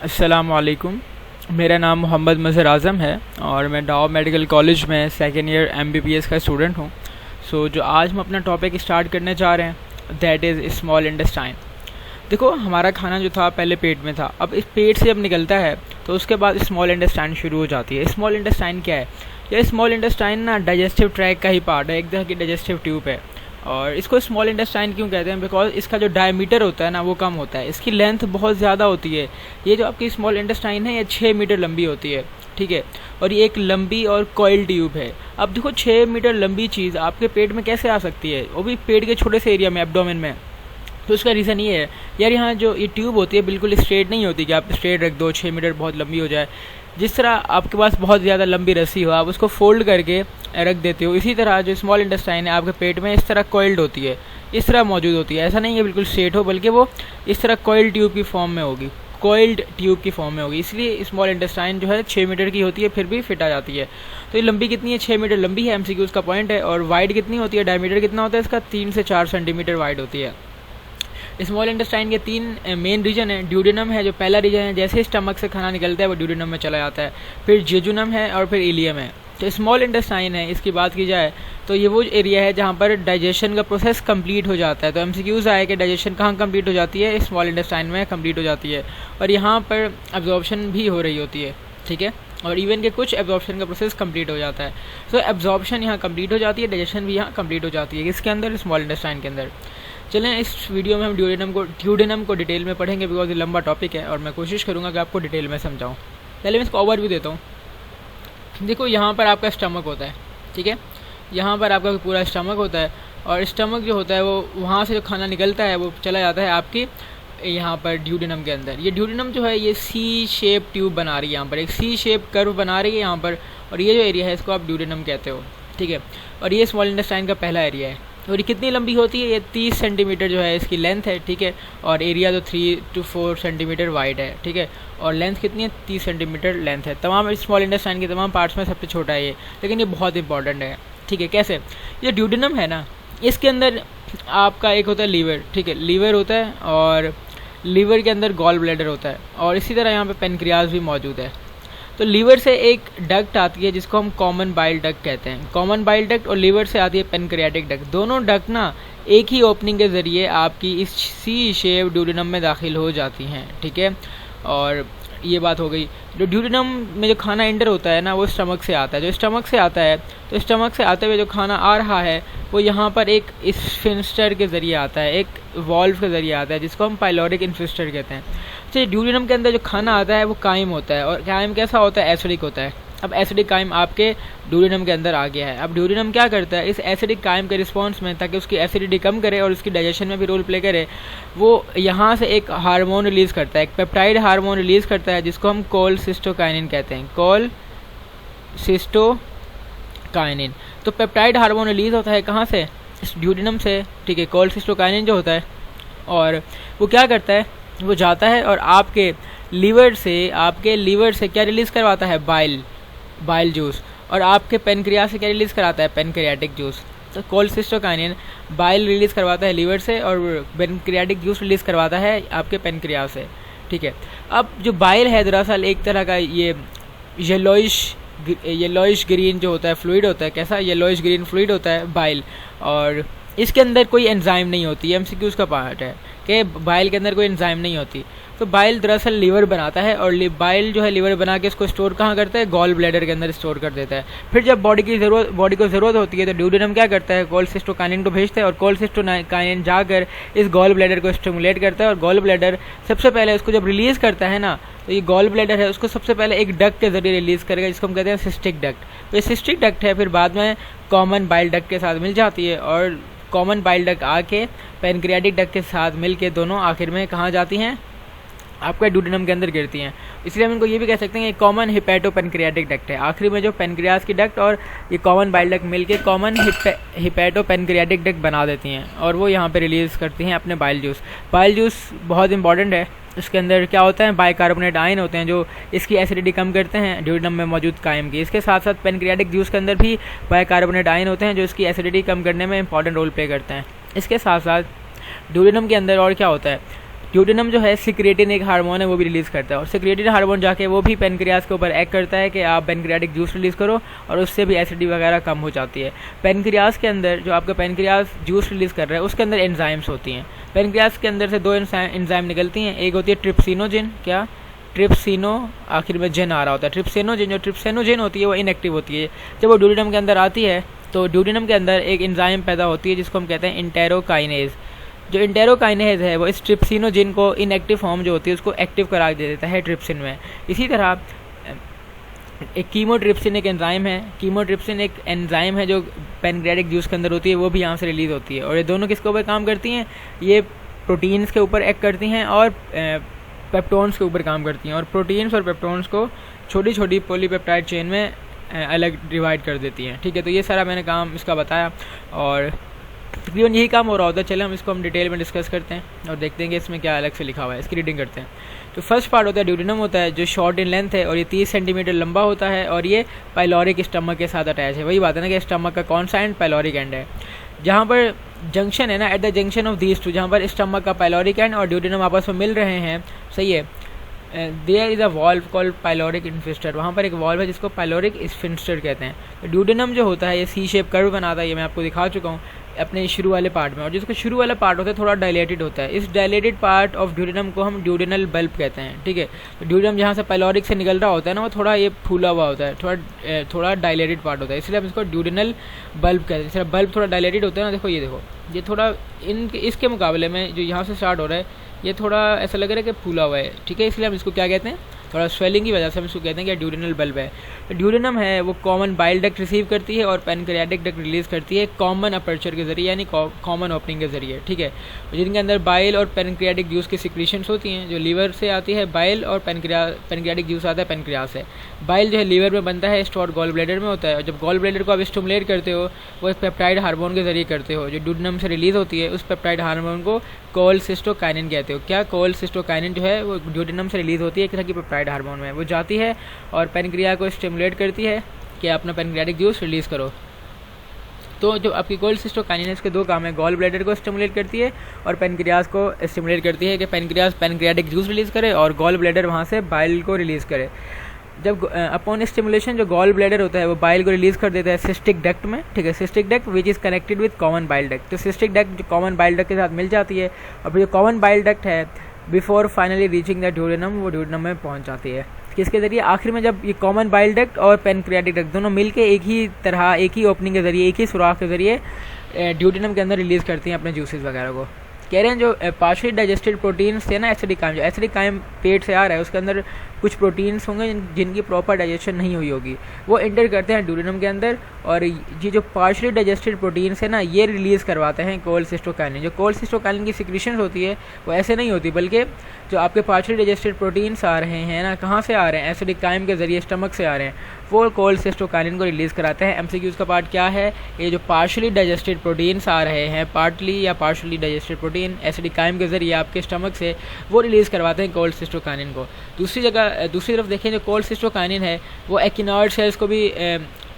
अस्सलामुअलैकुम। मेरा नाम मोहम्मद मज़हर आज़म है और मैं डाव मेडिकल कॉलेज में सेकेंड ईयर एमबीबीएस का स्टूडेंट हूँ। जो आज हम अपना टॉपिक स्टार्ट करने जा रहे हैं दैट इज़ स्मॉल इंटेस्टाइन। देखो, हमारा खाना जो था पहले पेट में था, अब इस पेट से जब निकलता है तो उसके बाद स्मॉल इंटेस्टाइन शुरू हो जाती है। स्मॉल इंटेस्टाइन क्या है? यह स्मॉल इंटेस्टाइन ना डाइजेस्टिव ट्रैक का ही पार्ट है, एक तरह की डाइजेस्टिव ट्यूब है। और इसको स्मॉल इंटेस्टाइन क्यों कहते हैं? बिकॉज इसका जो डायमीटर होता है ना वो कम होता है, इसकी लेंथ बहुत ज़्यादा होती है। ये जो आपकी स्मॉल इंटेस्टाइन है ये 6 मीटर लंबी होती है, ठीक है। और ये एक लंबी और कॉइल ट्यूब है। अब देखो, 6 मीटर लंबी चीज़ आपके पेट में कैसे आ सकती है, वो भी पेट के छोटे से एरिया में, एब्डोमेन में? तो उसका रीज़न ये है यार, यहाँ जो ये ट्यूब होती है बिल्कुल स्ट्रेट नहीं होती कि आप स्ट्रेट रख दो 6 मीटर बहुत लंबी हो जाए। जिस तरह आपके पास बहुत ज़्यादा लंबी रस्सी हो, आप उसको फोल्ड करके रख देते हो, इसी तरह जो स्मॉल इंटेस्टाइन है आपके पेट में इस तरह कॉइल्ड होती है, इस तरह मौजूद होती है। ऐसा नहीं है बिल्कुल स्ट्रेट हो, बल्कि वो इस तरह कॉइल्ड ट्यूब की फॉर्म में होगी, कॉइल्ड ट्यूब की फॉर्म में होगी। इसलिए स्मॉल इंटेस्टाइन जो है 6 मीटर की होती है, फिर भी फिट आ जाती है। तो ये लंबी कितनी है? 6 मीटर लंबी है, एमसीक्यू उसका पॉइंट है। और वाइड कितनी होती है, डायमीटर कितना होता है इसका? 3 से 4 सेंटीमीटर वाइड होती है। स्मॉल इंटेस्टाइन के 3 मेन रीजन है। ड्यूडेनम है जो पहला रीजन है, जैसे ही स्टमक से खाना निकलता है वो ड्यूडेनम में चला जाता है। फिर जेजुनम है और फिर इलियम है। तो स्मॉल इंटेस्टाइन है, इसकी बात की जाए तो ये वो एरिया है जहाँ पर डाइजेशन का प्रोसेस कंप्लीट हो जाता है। तो एमसीक्यूज़ आए कि डाइजेशन कहाँ कंप्लीट हो जाती है? स्मॉल इंटेस्टाइन में कंप्लीट हो जाती है। और यहाँ पर एब्जॉर्प्शन भी हो रही होती है, ठीक है। और इवन के कुछ एब्जॉर्प्शन का प्रोसेस कंप्लीट हो जाता है। तो एब्जॉर्प्शन यहाँ कंप्लीट हो जाती है, डाइजेशन भी यहाँ कंप्लीट हो जाती है। इसके अंदर, स्मॉल इंटेस्टाइन के अंदर। चलें, इस वीडियो में हम ड्यूडेनम को डिटेल में पढ़ेंगे, बिकॉज ये लंबा टॉपिक है और मैं कोशिश करूँगा कि आपको डिटेल में समझाऊँ। पहले मैं इसको ओवरव्यू देता हूँ। देखो, यहाँ पर आपका स्टमक होता है, ठीक है। यहाँ पर आपका पूरा स्टमक होता है और स्टमक जो होता है वो वहाँ से जो खाना निकलता है वो चला जाता है आपकी यहाँ पर ड्यूडेनम के अंदर। ये ड्यूडेनम जो है ये सी शेप ट्यूब बना रही है, यहाँ पर एक सी शेप कर्व बना रही है यहाँ पर। और ये जो एरिया है इसको आप ड्यूडेनम कहते हो, ठीक है। और ये स्मॉल इंटेस्टाइन का पहला एरिया है। और ये कितनी लंबी होती है? ये 30 सेंटीमीटर जो है इसकी लेंथ है, ठीक है। और एरिया तो 3 to 4 सेंटीमीटर वाइड है, ठीक है। और लेंथ कितनी है? 30 सेंटीमीटर लेंथ है। तमाम स्मॉल इंटेस्टाइन के तमाम पार्ट्स में सबसे छोटा है ये, लेकिन ये बहुत इंपॉर्टेंट है, ठीक है। कैसे? ये ड्यूडेनम है ना, इसके अंदर आपका एक होता है लीवर, ठीक है। लीवर होता है और लीवर के अंदर गॉल ब्लैडर होता है और इसी तरह यहाँ पे पेनक्रियाज भी मौजूद है। तो लीवर से एक डक्ट आती है जिसको हम कॉमन बाइल डक्ट कहते हैं। कॉमन बाइल डक्ट और लीवर से आती है पेनक्रियाटिक डक्ट। दोनों डक्ट ना एक ही ओपनिंग के ज़रिए आपकी इस सी शेप ड्यूडेनम में दाखिल हो जाती हैं, ठीक है। और ये बात हो गई। जो ड्यूडेनम में जो खाना एंटर होता है ना वो स्टमक से आता है। जो स्टमक से आता है तो स्टमक से आते हुए जो खाना आ रहा है वो यहाँ पर एक स्फिंक्टर के ज़रिए आता है, एक वॉल्व के ज़रिए आता है जिसको हम पाइलोरिक स्फिंक्टर कहते हैं। तो ड्यूडेनम के अंदर जो खाना आता है वो कायम होता है। और कायम कैसा होता है? एसिडिक होता है। अब एसिडिक कायम आपके ड्यूडेनम के अंदर आ गया है। अब ड्यूडेनम क्या करता है? इस एसिडिक कायम के रिस्पॉन्स में, ताकि उसकी एसिडिटी कम करे और उसकी डाइजेशन में भी रोल प्ले करे, वो यहाँ से एक हार्मोन रिलीज़ करता है, एक पेप्टाइड हार्मोन रिलीज़ करता है जिसको हम कोलसिस्टोकाइनिन कहते हैं। कोलसिस्टोकाइनिन। तो पेप्टाइड हार्मोन रिलीज़ होता है कहाँ से? इस ड्यूडेनम से, ठीक है। कोलसिस्टोकाइनिन जो होता है, और वो क्या करता है? वो जाता है और आपके लीवर से क्या रिलीज़ करवाता है? Bile juice. और आपके पेनक्रियास से क्या रिलीज़ कराता है? Pancreatic juice. तो कोलसिस्टोकाइनिन बाइल रिलीज़ करवाता है लीवर से और पेनक्रियाटिक जूस रिलीज़ करवाता है आपके पेनक्रियास से, ठीक है। अब जो बाइल है दरअसल एक तरह का ये येलोइश ग्रीन जो होता है फ्लूइड होता है। कैसा? येलोइश ग्रीन फ्लूइड होता है बाइल। और इसके अंदर कोई एंजाइम नहीं होती, एमसीक्यूज़ का पार्ट है कि बाइल के अंदर कोई एंजाइम नहीं होती। तो बाइल दरअसल लीवर बनाता है और बाइल जो है लीवर बना के इसको स्टोर कहाँ करता है? गॉल ब्लैडर के अंदर स्टोर कर देता है। फिर जब बॉडी को ज़रूरत होती है तो ड्यूडेनम क्या करता है? कोलसिस्टोकाइनिन को भेजता है और कोलसिस्टोकाइनिन जाकर इस गॉल ब्लैडर को स्टिमुलेट करता है। और गॉल ब्लैडर सबसे पहले उसको जब रिलीज़ करता है ना, तो ये गॉल ब्लैडर है उसको सबसे पहले एक डक्ट के जरिए रिलीज़ करेगा जिसको हम कहते हैं सिस्टिक डक्ट। तो ये सिस्टिक डक्ट है, फिर बाद में कॉमन बाइल डक्ट के साथ मिल जाती है और कॉमन बाइल डक्ट आके पेनक्रियाटिक डक्ट के साथ मिल के दोनों आखिर में कहाँ जाती हैं? आपका ड्यूडेनम के अंदर गिरती हैं। इसलिए हम इनको ये भी कह सकते हैं कि कॉमन हिपैटो पेनक्रियाटिक डक्ट है। आखिरी में जो पेनक्रियास की डक्ट और ये कॉमन बाइल डक्ट मिलके कॉमन हिपैटो पेनक्रियाटिक डक्ट बना देती हैं और वो यहाँ पे रिलीज़ करती हैं अपने बाइल जूस। बाइल जूस बहुत इंपॉर्टेंट है। इसके अंदर क्या होता है? बाइकार्बोनेट आयन होते हैं जो इसकी एसिडिटी कम करते हैं ड्यूडेनम में मौजूद कायम की। इसके साथ साथ पेनक्रियाटिक जूस के अंदर भी बाइकार्बोनेट आयन होते हैं जो इसकी एसिडिटी कम करने में इंपॉर्टेंट रोल प्ले करते हैं। इसके साथ साथ ड्यूडेनम के अंदर और क्या होता है? ड्यूडेनम जो है सिक्रेटिन एक हार्मोन है, वो भी रिलीज़ करता है, और सिक्रेटिन हार्मोन जाके वो भी पेनक्रियाज के ऊपर एक्ट करता है कि आप पेनक्रियाटिक जूस रिलीज़ करो, और उससे भी एसिडिटी वगैरह कम हो जाती है। पेनक्रियाज के अंदर जो आपका पेनक्रियाज जूस रिलीज़ कर रहा है उसके अंदर एंजाइम्स होती हैं। पेनक्रियाज के अंदर से दो एंजाइम निकलती हैं, एक होती है ट्रिप्सिनोजिन, क्या ट्रिप्सिनो आखिर में जिन आ रहा होता है, ट्रिप्सिनोजिन। जो ट्रिप्सिनोजिन होती है वो इनएक्टिव होती है, जब वो ड्यूडेनम के अंदर आती है तो ड्यूडेनम के अंदर एक एंजाइम पैदा होती है जिसको हम कहते हैं इंटेरोकाइनेज। जो इंटेरोकाइनेज है वो इस ट्रिप्सिनोजिन को इनएक्टिव फॉर्म जो होती है उसको एक्टिव करा दे देता है ट्रिप्सिन में। इसी तरह एक कीमोट्रिप्सिन एक एंजाइम है, कीमोट्रिप्सिन एक एंजाइम है जो पेनक्रियाटिक जूस के अंदर होती है, वो भी यहाँ से रिलीज़ होती है। और ये दोनों किसके ऊपर काम करती हैं? ये प्रोटीन्स के ऊपर एक्ट करती हैं और पेप्टोन्स के ऊपर काम करती हैं, और प्रोटीन्स और पेप्टोन्स को छोटी छोटी पॉलीपेप्टाइड चेन में अलग डिवाइड कर देती हैं। ठीक है, तो ये सारा मैंने काम इसका बताया और तकरीबन यही काम हो रहा होता है। चले हम इसको डिटेल में डिस्कस करते हैं और देखते हैं कि इसमें क्या अलग से लिखा हुआ है, इसकी रीडिंग करते हैं। तो फर्स्ट पार्ट होता है ड्यूडेनम होता है, जो शॉर्ट इन लेंथ है और ये 30 सेंटीमीटर लंबा होता है, और ये पाइलोरिक स्टमक के साथ अटैच है। वही बात है ना कि स्टमक का कौन सा एंड? पाइलोरिक एंड है। जहाँ पर जंक्शन है ना, at the junction of these two, जहाँ पर स्टमक का पाइलोरिक एंड और ड्यूडेनम आपस में मिल रहे हैं, सही है, there is a valve called pyloric sphincter. वहाँ पर एक वॉल्व है जिसको पाइलोरिक स्फिंक्टर कहते हैं। तो ड्यूडेनम जो होता है ये सी शेप कर्व बनाता है, ये मैं आपको दिखा चुका हूँ अपने शुरू वाले पार्ट में, और जिसका शुरू वाला पार्ट होता है थोड़ा डायलेटेड होता है। इस डायलेटेड पार्ट ऑफ ड्यूडेनम को हम ड्यूडेनल बल्ब कहते हैं। ठीक है, तो ड्यूडेनम जहाँ से पाइलोरिक से निकल रहा होता है ना, वो थोड़ा ये फूला हुआ होता है, थोड़ा डायलेटेड पार्ट होता है, इसलिए हम इसको ड्यूडेनल बल्ब कहते हैं। इसलिए बल्ब थोड़ा डायलेटेड होता है ना, देखो ये थोड़ा इसके मुकाबले में जो यहाँ से स्टार्ट हो रहा है ये थोड़ा ऐसा लग रहा है कि फूला हुआ है। ठीक है, इसलिए हम इसको क्या कहते हैं, थोड़ा स्वेलिंग की वजह से हम इसको कहते हैं कि ड्यूडेनल बल्ब है। तो ड्यूडेनम है वो कॉमन बाइल डक्ट रिसीव करती है और पेनक्रियाटिक डक्ट रिलीज करती है कॉमन अपर्चर के जरिए, यानी कॉमन ओपनिंग के जरिए। ठीक है, जिनके अंदर बाइल और पेनक्रियाटिक जूस की सिक्रीशंस होती हैं, जो लीवर से आती है बाइल, और पेनक्रियाटिक जूस आता है पेनक्रियाज से। बाइल जो है लीवर में बनता है, स्टोर गॉल ब्लैडर में होता है, और जब गॉल ब्लैडर को आप स्टिमुलेट करते हो वो एक पेप्टाइड हार्मोन के जरिए करते हो, जो ड्यूडेनम से रिलीज होती है। उस पेप्टाइड हार्मोन को कोलेसिस्टोकाइनिन कहते हो। क्या? कोलेसिस्टोकाइनिन जो है वो ड्यूडेनम से रिलीज होती है, एक तरह की पेप्टाइड हार्मोन में, वो जाती है और पेनक्रिया को स्टिमुलेट करती है कि अपना पेनक्रियाटिक जूस रिलीज़ करो। तो जो आपकी कोलेसिस्टोकाइनिन है इसके दो काम है, गॉल ब्लैडर को स्टिमुलेट करती है और पेनक्रियाज को स्टिमुलेट करती है कि पेनक्रियाज पेनक्रियाटिक जूस रिलीज़ करे और गॉल ब्लैडर वहाँ से बाइल को रिलीज़ करे। जब अपॉन स्टिमुलेशन जो गॉल ब्लैडर होता है वो बाइल को रिलीज़ कर देता है सिस्टिक डक्ट में। ठीक है, cystic duct which is connected with common bile duct. तो सिस्टिक डक्ट जो कॉमन बाइल डक्ट के साथ मिल जाती है, और फिर जो कॉमन बाइल डक्ट है before finally reaching the duodenum, वो ड्यूडेनम में पहुंच जाती है। किसके जरिए? आखिर में जब ये कॉमन बाइल डक्ट और पेनक्रियाटिक डक्ट दोनों मिलके एक ही तरह, एक ही ओपनिंग के जरिए, एक ही सुराख के जरिए ड्यूडेनम के अंदर रिलीज़ करती हैं अपने जूसेस वगैरह को। कह रहे हैं जो पार्शियली डाइजेस्टेड प्रोटीन्स थे ना, एसिडिक काइम, जो एसिडिक काइम पेट से आ रहा है उसके अंदर कुछ प्रोटीन्स होंगे जिनकी प्रॉपर डाइजेशन नहीं हुई होगी, वो एंटर करते हैं ड्यूडेनम के अंदर, और ये जो पार्शियली डाइजेस्टेड प्रोटीन्स है ना ये रिलीज़ करवाते हैं कोलेसिस्टोकाइनिन। जो कोलेसिस्टोकाइनिन की सिक्रीशंस होती है वो ऐसे नहीं होती, बल्कि जो आपके पार्शियली डाइजेस्टेड प्रोटीन्स आ रहे हैं ना, कहाँ से आ रहे हैं? एसिडिक काइम के जरिए स्टमक से आ रहे हैं, वो कोलेसिस्टोकाइनिन को रिलीज़ कराते हैं। एमसीक्यूज़ का पार्ट क्या है? ये जो पार्शियली डाइजेस्टेड प्रोटीन्स आ रहे हैं, पार्टली या partially digested protein acidic chyme के जरिए आपके स्टमक से, वो रिलीज़ करवाते हैं कोलेसिस्टोकाइनिन को। दूसरी तरफ देखें, जो कोलेसिस्टोकाइनिन है वो एकिनॉइड सेल्स को भी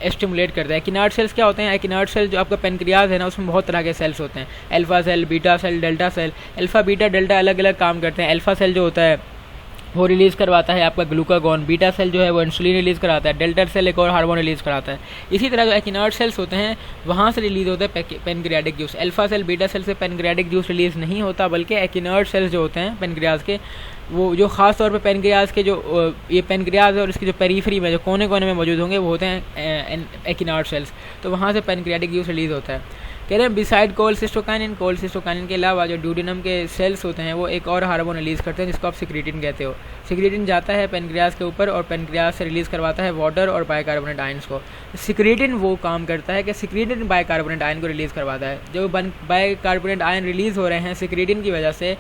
स्टिमुलेट करता है। एकिनॉइड सेल्स क्या होते हैं? एकिनॉइड सेल जो आपका पेनक्रियाज है ना, उसमें बहुत तरह के सेल्स होते हैं, alpha cell, beta cell, delta cell. Alpha, beta, delta अलग अलग काम करते हैं। अल्फा सेल जो होता है वो रिलीज़ करवाता है आपका ग्लूकागॉन, बीटा सेल जो है वो इंसुलिन रिलीज़ कराता है, डेल्टा सेल एक और हार्मोन रिलीज़ कराता है। इसी तरह जो एकिनॉइड सेल्स होते हैं वहाँ से रिलीज़ होता है pancreatic juice. Alpha cell, beta cell से पेनक्रियाटिक जूस रिलीज़ नहीं होता, बल्कि एकिनॉइड सेल्स जो होते हैं पेनक्रियाज के, वो जो ख़ास तौर पे पेनक्रियाज के जो ये पेनक्रियाज है और इसके जो पेरीफरी में जो कोने कोने में मौजूद होंगे वो होते हैं एकिनॉइड सेल्स, तो वहाँ से पेनक्रियाटिक जूस रिलीज़ होता है। कह रहे हैं बिसाइड कोलेसिस्टोकाइनिन, कोलेसिस्टोकाइनिन के अलावा जो ड्यूडेनम के सेल्स होते हैं वो एक और हार्मोन रिलीज़ करते हैं जिसको आप सिक्रीटिन कहते हो। सिक्रीटिन जाता है पेनक्रियाज के ऊपर और पेनक्रियाज से रिलीज़ करवाता है वाटर और बाइकार्बोनेट आयंस को। सिक्रीटिन वो काम करता है कि सिक्रीटिन बाइकार्बोनेट आयन को रिलीज़ करवाता है। जो बाइकार्बोनेट आयन रिलीज़ हो रहे हैं सिक्रीटिन की वजह से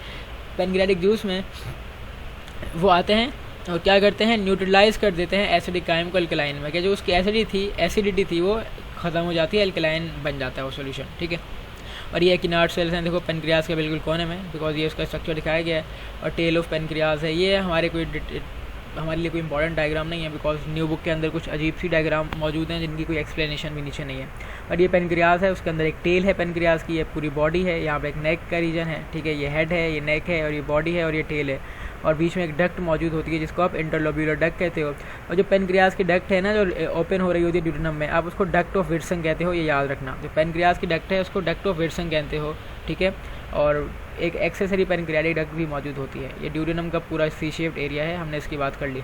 पेनक्रियाटिक जूस में, वो आते हैं और क्या करते हैं? न्यूट्रलाइज कर देते हैं एसिडिक काइम को अल्कलाइन में, कि जो उसकी एसिडिटी थी वो ख़त्म हो जाती है, अल्कलाइन बन जाता है वो सॉल्यूशन। ठीक है, और ये एकिनॉइड सेल्स हैं, देखो पेनक्रियाज के बिल्कुल कोने में, बिकॉज ये उसका स्ट्रक्चर दिखाया गया है, और टेल ऑफ पेनक्रियाज है। ये हमारे कोई हमारे लिए कोई इंपॉर्टेंट डायग्राम नहीं है, बिकॉज न्यू बुक के अंदर कुछ अजीब सी डायग्राम मौजूद हैं जिनकी कोई एक्सप्लेनेशन भी नीचे नहीं है। और ये पेनक्रियास है, उसके अंदर एक टेल है पेनक्रियास की, ये पूरी बॉडी है, यहाँ पे एक नेक का रीजन है, ठीक है, ये हेड है, ये नेक है, और ये बॉडी है, और ये टेल है, और बीच में एक डक्ट मौजूद होती है जिसको आप इंटरलोब्यूलर डक्ट कहते हो। और जो पेनक्रियास की डक्ट है ना, जो ओपन हो रही होती है ड्यूडेनम में, आप उसको डक्ट ऑफ विल्सन कहते हो, ये याद रखना। जो पेनक्रियास की डक्ट है उसको डक्ट ऑफ विल्सन कहते हो, ठीक है। और एक एक्सेसरी पेनक्रियाटिक डक्ट भी मौजूद होती है। ये ड्यूडेनम का पूरा सी शेप्ड एरिया है, हमने इसकी बात कर ली।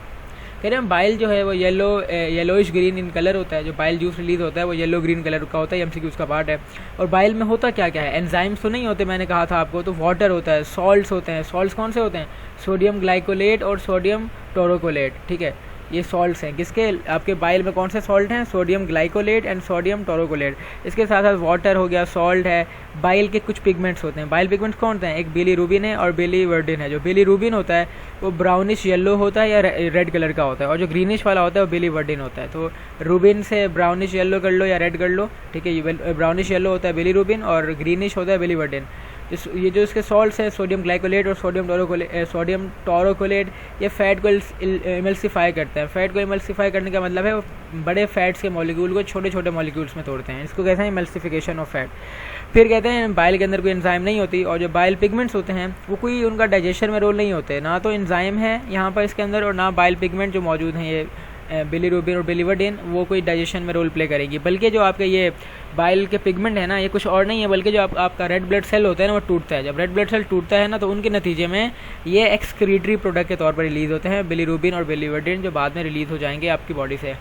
कह रहे हैं बाइल जो है वो येलोइश ग्रीन इन कलर होता है। जो बाइल जूस रिलीज होता है वो येलो ग्रीन कलर का होता है, एमसीक्यू उसका पार्ट है। और बाइल में होता क्या क्या है, एंजाइम्स तो नहीं होते, मैंने कहा था आपको, तो वाटर होता है, सॉल्ट्स होते हैं। सॉल्ट्स कौन से होते हैं, सोडियम ग्लाइकोलेट और सोडियम टोरोकोलेट, ठीक है, ये सॉल्ट्स हैं। किसके, आपके बाइल में कौन से सॉल्ट हैं, sodium glycolate and sodium taurocholate. इसके साथ साथ वाटर हो गया, सॉल्ट है। बाइल के कुछ पिगमेंट्स होते हैं। बाइल पिगमेंट्स कौन होते हैं, एक बिलीरुबिन है और बिलीवर्डिन है। जो बिलीरुबिन होता है वो ब्राउनिश येलो होता है या रेड कलर का होता है, और जो ग्रीनिश वाला होता है वो बिलीवर्डिन होता है। तो रूबिन से ब्राउनिश येलो कर लो या रेड कर लो, ठीक है। ये ब्राउनिश येलो होता है बिलीरुबिन और ग्रीनिश होता है बिलीवर्डिन। ये जो इसके सॉल्ट्स हैं, सोडियम ग्लाइकोलेट और सोडियम टोरोकोलेट, ये फैट को इमल्सिफाई करते हैं। फैट को इमल्सिफाई करने का मतलब है वो बड़े फैट्स के मॉलिक्यूल को छोटे छोटे मॉलिक्यूल्स में तोड़ते हैं, इसको कहते हैं इमल्सिफिकेशन ऑफ फैट। फिर कहते हैं बाइल के अंदर कोई एंजाइम नहीं होती, और जो बाइल पिगमेंट्स होते हैं वो कोई उनका डाइजेशन में रोल नहीं होते, ना तो एंजाइम है यहाँ पर इसके अंदर, और ना बाइल पिगमेंट जो मौजूद हैं ये बिलीरुबिन और बिलीवर्डिन, वो कोई डाइजेशन में रोल प्ले करेगी। बल्कि जो आपके ये बाइल के पिगमेंट है ना, ये कुछ और नहीं है, बल्कि जो आपका रेड ब्लड सेल होता है ना, वो टूटता है। जब रेड ब्लड सेल टूटता है ना, तो उनके नतीजे में ये एक्सक्रीटरी प्रोडक्ट के तौर पर रिलीज होते हैं, बिलीरुबिन और बिलीवर्डिन, जो बाद में रिलीज हो जाएंगे आपकी बॉडी से।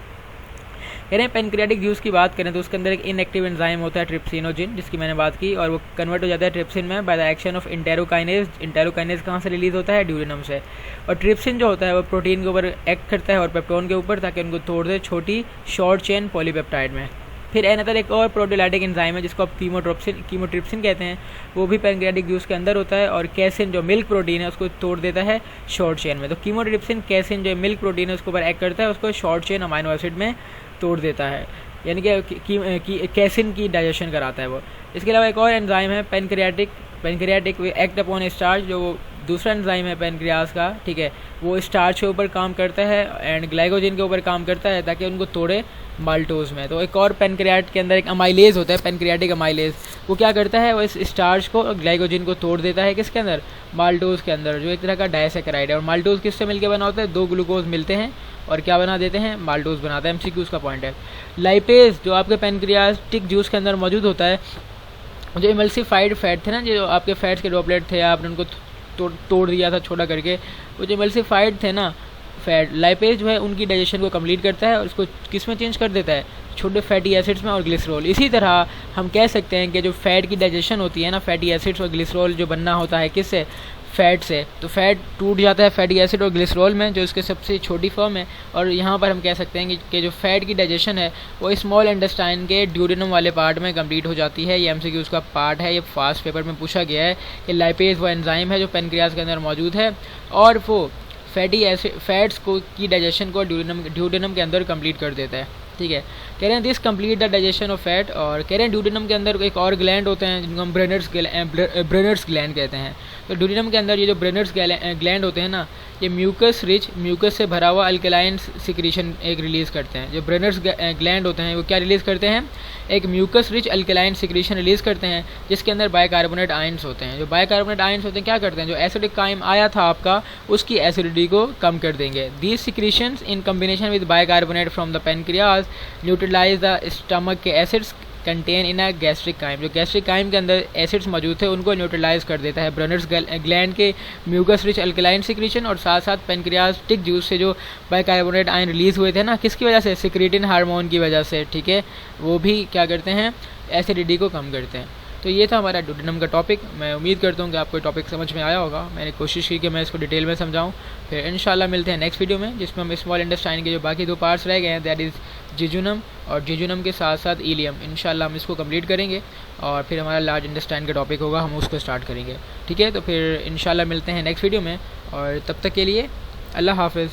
कह रहे हैं पेनक्रियाटिक जूस की बात करें तो उसके अंदर एक इनएक्टिव एंजाइम होता है ट्रिप्सिनोजिन, जिसकी मैंने बात की, और वो कन्वर्ट हो जाता है ट्रिप्सिन में by the action of enterokinase. Enterokinase कहाँ से रिलीज होता है, ड्यूडेनम से। और ट्रिप्सिन जो होता है वो प्रोटीन के ऊपर एक्ट करता है और पेप्टोन के ऊपर, ताकि उनको तोड़ दे छोटी शॉर्ट चेन पॉलीपेप्टाइड में। फिर एनअदर एक और प्रोटीलाइटिक एंजाइम है जिसको आप कीमोट्रिप्सिन कहते हैं, वो भी पेनक्रियाटिक जूस के अंदर होता है, और कैसिन जो मिल्क प्रोटीन है उसको तोड़ देता है शॉर्ट चेन में। तो कीमोट्रिप्सिन कैसिन जो मिल्क प्रोटीन है उसके ऊपर एक्ट करता है, उसको शॉर्ट चेन अमाइनो एसिड में तोड़ देता है, यानी कि कैसिन की डाइजेशन कराता है वो। इसके अलावा एक और एंजाइम है पेनक्रियाटिक एक्ट अपॉन स्टार्च, जो दूसरा एंजाइम है पेनक्रियास का, ठीक है, वो स्टार्च के ऊपर काम करता है एंड ग्लाइकोजन के ऊपर काम करता है, ताकि उनको तोड़े माल्टोज में। तो एक और पेनक्रियाट के अंदर एक अमाइलेज होता है, पेनक्रियाटिक अमाइलेज, वो क्या करता है, वो इस स्टार्च को और ग्लाइकोजन को तोड़ देता है, किसके अंदर, माल्टोज के अंदर, जो एक तरह का डायसैकेराइड है। और माल्टोज किससे मिलकर बना होता है, दो ग्लूकोज मिलते हैं और क्या बना देते हैं, माल्टोज बनाता है। एमसीक्यूज का पॉइंट है। लाइपेज जो आपके पेनक्रियाटिक जूस के अंदर मौजूद होता है, जो इमल्सिफाइड फैट थे ना, जो आपके फैट्स के ड्रॉपलेट थे, आपने उनको तोड़ दिया था छोटा करके, वो जो इमल्सिफाइड थे ना फैट, लाइपेज जो है उनकी डाइजेशन को कंप्लीट करता है और उसको किस में चेंज कर देता है, छोटे फैटी एसिड्स में और ग्लिसरॉल। इसी तरह हम कह सकते हैं कि जो फैट की डाइजेशन होती है ना, फैटी एसिड्स और ग्लिसरॉल जो बनना होता है किससे, फैट से, तो फैट टूट जाता है फैटी एसिड और ग्लिसरॉल में, जो इसके सबसे छोटी फॉर्म है। और यहाँ पर हम कह सकते हैं कि जो फैट की डाइजेशन है वो स्मॉल इंटेस्टाइन के ड्यूडेनम वाले पार्ट में कंप्लीट हो जाती है। ये एमसीक्यू का पार्ट है, ये फास्ट पेपर में पूछा गया है कि लाइपेज वो एंजाइम है जो पेनक्रियास के अंदर मौजूद है, और वो फैटी एसिड फैट्स को की डाइजेशन को ड्यूडेनम के अंदर कंप्लीट कर देता है, ठीक है। कह रहे हैं this complete the digestion of fat. और कह रहे हैं ड्यूडेनम के अंदर एक और ग्लैंड होते हैं जिनको हम ब्रेनर्स ग्लैंड कहते हैं। तो ड्यूडेनम के अंदर ये जो ब्रेनर्स ग्लैंड होते हैं ना, ये म्यूकस से भरा हुआ अल्कलाइन सिक्रीशन एक रिलीज़ करते हैं। जो ब्रेनर्स ग्लैंड होते हैं वो क्या रिलीज़ करते हैं, एक mucus rich alkaline secretion release करते हैं, जिसके अंदर बाइकार्बोनेट आयंस होते हैं। जो बाइकार्बोनेट आयंस होते हैं क्या करते हैं, जो एसिडिक काइम आया था आपका उसकी एसिडिटी को कम कर देंगे। These secretions in combination with bicarbonate from the pancreas neutralize the stomach के acids contain in a gastric chyme. जो गैस्ट्रिक काइम के अंदर एसिड्स मौजूद थे उनको न्यूट्रलाइज कर देता है ब्रेनर्स ग्लैंड के म्यूकस रिच अल्कलाइन सिक्रीशन, और साथ साथ पेनक्रियाटिक जूस से जो बाइकार्बोनेट आयन रिलीज़ हुए थे ना, किसकी वजह से, सिक्रीटिन हार्मोन की वजह से, ठीक है, वो भी क्या करते हैं, एसिडिटी को कम करते हैं। तो ये था हमारा ड्यूडेनम का टॉपिक। मैं उम्मीद करता हूँ कि आपको टॉपिक समझ में आया होगा। मैंने कोशिश की कि मैं इसको डिटेल में समझाऊँ। फिर इंशाल्लाह मिलते हैं नेक्स्ट वीडियो में, जिसमें हम स्मॉल इंटेस्टाइन के जो बाकी दो पार्ट्स रह गए हैं, दैट इज़ जेजुनम, और जेजुनम के साथ साथ इलियम, इंशाल्लाह हम इसको कंप्लीट करेंगे और फिर हमारा लार्ज इंटेस्टाइन का टॉपिक होगा, हम उसको स्टार्ट करेंगे, ठीक है। तो फिर इंशाल्लाह मिलते हैं नेक्स्ट वीडियो में, और तब तक के लिए अल्लाह हाफ़िज़।